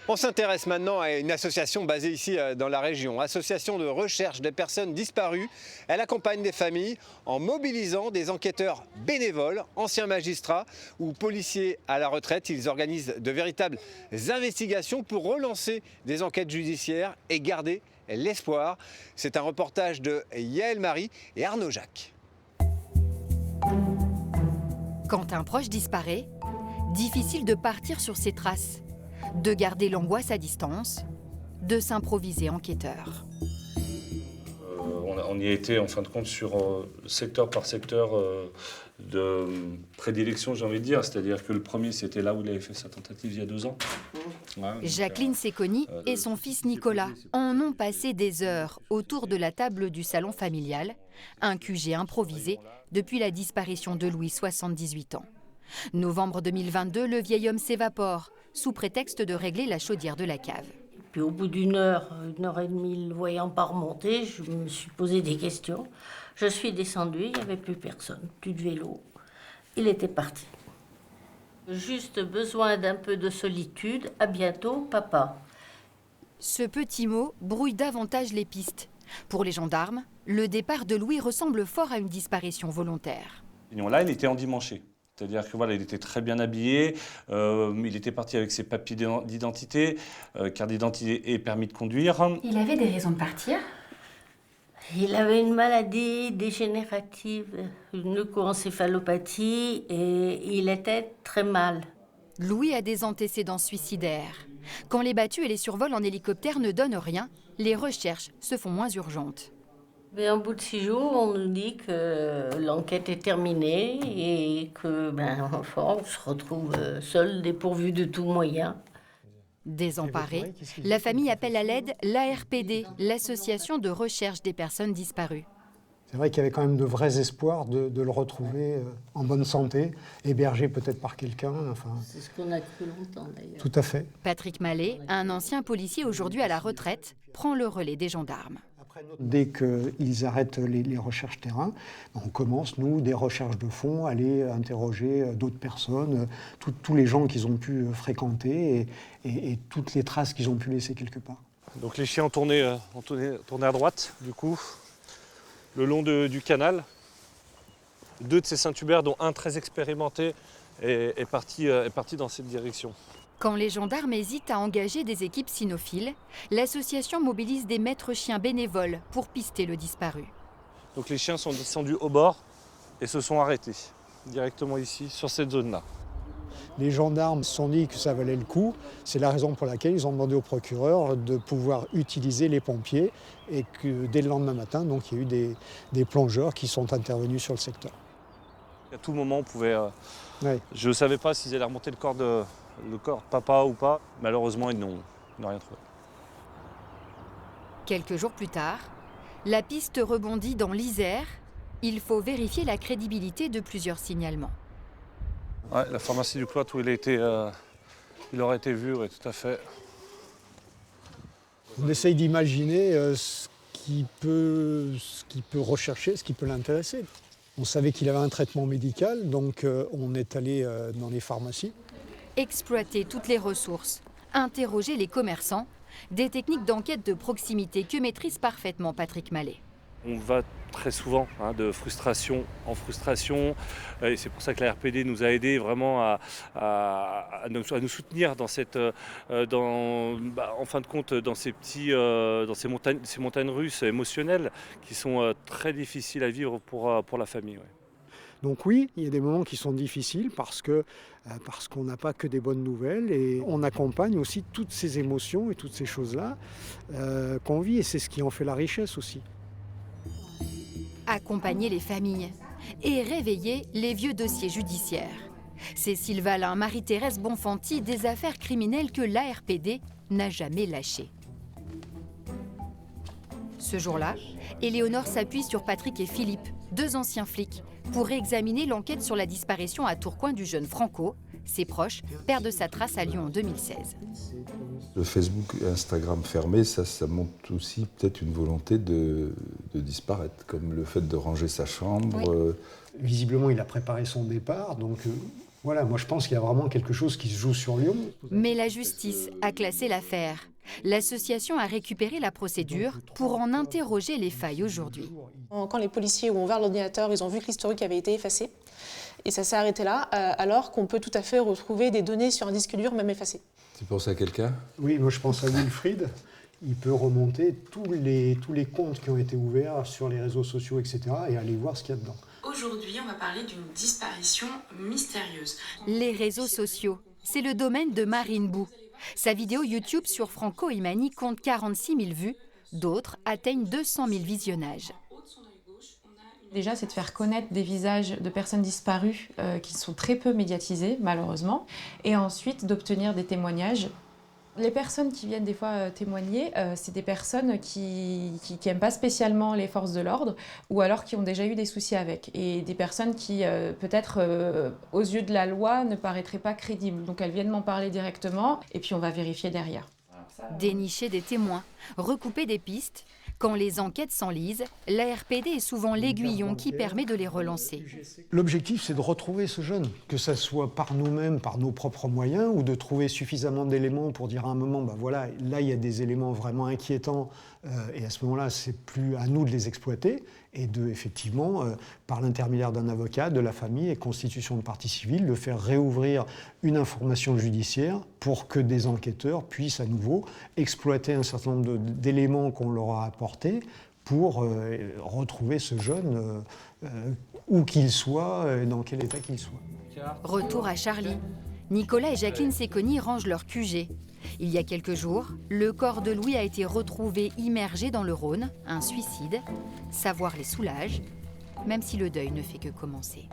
On s'intéresse maintenant à une association basée ici dans la région, association de recherche des personnes disparues. Elle accompagne des familles en mobilisant des enquêteurs bénévoles, anciens magistrats ou policiers à la retraite. Ils organisent de véritables investigations pour relancer des enquêtes judiciaires et garder l'espoir. C'est un reportage de Yaël Marie et Arnaud Jacques. Quand un proche disparaît, difficile de partir sur ses traces, de garder l'angoisse à distance, de s'improviser enquêteur. On y a été en fin de compte sur secteur par secteur de prédilection, j'ai envie de dire. C'est-à-dire que le premier, c'était là où il avait fait sa tentative il y a 2 ans. Ouais, Jacqueline Séconi et son fils Nicolas en ont passé des heures autour de la table du salon familial, un QG improvisé depuis la disparition de Louis, 78 ans. Novembre 2022, le vieil homme s'évapore, sous prétexte de régler la chaudière de la cave. Puis au bout d'une heure et demie, le voyant pas remonter, je me suis posé des questions. Je suis descendue, il n'y avait plus personne, plus de vélo. Il était parti. Juste besoin d'un peu de solitude. À bientôt, papa. Ce petit mot brouille davantage les pistes. Pour les gendarmes, le départ de Louis ressemble fort à une disparition volontaire. Là, il était endimanché. C'est-à-dire que voilà, il était très bien habillé, il était parti avec ses papiers d'identité, carte d'identité et permis de conduire. Il avait des raisons de partir ? Il avait une maladie dégénérative, une leucoencéphalopathie, et il était très mal. Louis a des antécédents suicidaires. Quand les battues et les survols en hélicoptère ne donnent rien, les recherches se font moins urgentes. Mais au bout de 6 jours, on nous dit que l'enquête est terminée et que, enfin, on se retrouve seul, dépourvu de tout moyen. Désemparée, la famille appelle à l'aide l'ARPD, l'association de recherche des personnes disparues. C'est vrai qu'il y avait quand même de vrais espoirs de le retrouver en bonne santé, hébergé peut-être par quelqu'un. Enfin, c'est ce qu'on a cru longtemps d'ailleurs. Tout à fait. Patrick Mallet, un ancien policier aujourd'hui à la retraite, prend le relais des gendarmes. Dès qu'ils arrêtent les recherches terrain, on commence, nous, des recherches de fond, aller interroger d'autres personnes, tous les gens qu'ils ont pu fréquenter et toutes les traces qu'ils ont pu laisser quelque part. Donc les chiens ont tourné à droite, du coup, le long du canal. 2 de ces Saint-Hubert, dont un très expérimenté, est parti dans cette direction. Quand les gendarmes hésitent à engager des équipes cynophiles, l'association mobilise des maîtres chiens bénévoles pour pister le disparu. Donc les chiens sont descendus au bord et se sont arrêtés, directement ici, sur cette zone-là. Les gendarmes se sont dit que ça valait le coup. C'est la raison pour laquelle ils ont demandé au procureur de pouvoir utiliser les pompiers et que dès le lendemain matin, donc, il y a eu des plongeurs qui sont intervenus sur le secteur. À tout moment, on pouvait... Ouais. Je ne savais pas s'ils allaient remonter le corps papa ou pas. Malheureusement, ils n'ont rien trouvé. Quelques jours plus tard, la piste rebondit dans l'Isère. Il faut vérifier la crédibilité de plusieurs signalements. Ouais, la pharmacie du Cloître où il aurait été vu, oui, tout à fait. On essaye d'imaginer ce qu'il peut rechercher, ce qui peut l'intéresser. On savait qu'il avait un traitement médical, donc on est allé dans les pharmacies. Exploiter toutes les ressources, interroger les commerçants, des techniques d'enquête de proximité que maîtrise parfaitement Patrick Mallet. On va très souvent de frustration en frustration et c'est pour ça que la RPD nous a aidés vraiment à nous soutenir dans en fin de compte dans ces montagnes russes émotionnelles qui sont très difficiles à vivre pour la famille. Ouais. Donc oui, il y a des moments qui sont difficiles parce qu'on n'a pas que des bonnes nouvelles et on accompagne aussi toutes ces émotions et toutes ces choses-là qu'on vit et c'est ce qui en fait la richesse aussi. Accompagner les familles et réveiller les vieux dossiers judiciaires. Cécile Valin, Marie-Thérèse Bonfanti, des affaires criminelles que l'ARPD n'a jamais lâchées. Ce jour-là, Éléonore s'appuie sur Patrick et Philippe, 2 anciens flics, pour réexaminer l'enquête sur la disparition à Tourcoing du jeune Franco. Ses proches perdent sa trace à Lyon en 2016. Le Facebook et Instagram fermé, ça montre aussi peut-être une volonté de disparaître, comme le fait de ranger sa chambre. Oui. Visiblement, il a préparé son départ, donc Voilà, moi je pense qu'il y a vraiment quelque chose qui se joue sur Lyon. Mais la justice a classé l'affaire. L'association a récupéré la procédure pour en interroger les failles aujourd'hui. Quand les policiers ont ouvert l'ordinateur, ils ont vu que l'historique avait été effacé. Et ça s'est arrêté là, alors qu'on peut tout à fait retrouver des données sur un disque dur, même effacé. Tu penses à quelqu'un? Oui, moi je pense à Wilfried. Il peut remonter tous les comptes qui ont été ouverts sur les réseaux sociaux, etc. et aller voir ce qu'il y a dedans. Aujourd'hui, on va parler d'une disparition mystérieuse. Les réseaux sociaux, c'est le domaine de Marine Bou. Sa vidéo YouTube sur Franco Imani compte 46 000 vues, d'autres atteignent 200 000 visionnages. Déjà, c'est de faire connaître des visages de personnes disparues qui sont très peu médiatisés, malheureusement, et ensuite d'obtenir des témoignages. Les personnes qui viennent des fois témoigner, c'est des personnes qui n'aiment pas spécialement les forces de l'ordre ou alors qui ont déjà eu des soucis avec. Et des personnes qui, peut-être, aux yeux de la loi, ne paraîtraient pas crédibles. Donc elles viennent m'en parler directement et puis on va vérifier derrière. Dénicher des témoins, recouper des pistes. Quand les enquêtes s'enlisent, l'ARPD est souvent l'aiguillon qui permet de les relancer. L'objectif, c'est de retrouver ce jeune, que ce soit par nous-mêmes, par nos propres moyens, ou de trouver suffisamment d'éléments pour dire à un moment, ben voilà, là il y a des éléments vraiment inquiétants, et à ce moment-là, c'est plus à nous de les exploiter, et de, effectivement, par l'intermédiaire d'un avocat, de la famille et constitution de partie civile, de faire réouvrir une information judiciaire pour que des enquêteurs puissent à nouveau exploiter un certain nombre d'éléments qu'on leur a apportés pour retrouver ce jeune, où qu'il soit, dans quel état qu'il soit. Retour à Charlie. Nicolas et Jacqueline Séconi rangent leur QG. Il y a quelques jours, le corps de Louis a été retrouvé immergé dans le Rhône, un suicide. Savoir les soulage, même si le deuil ne fait que commencer.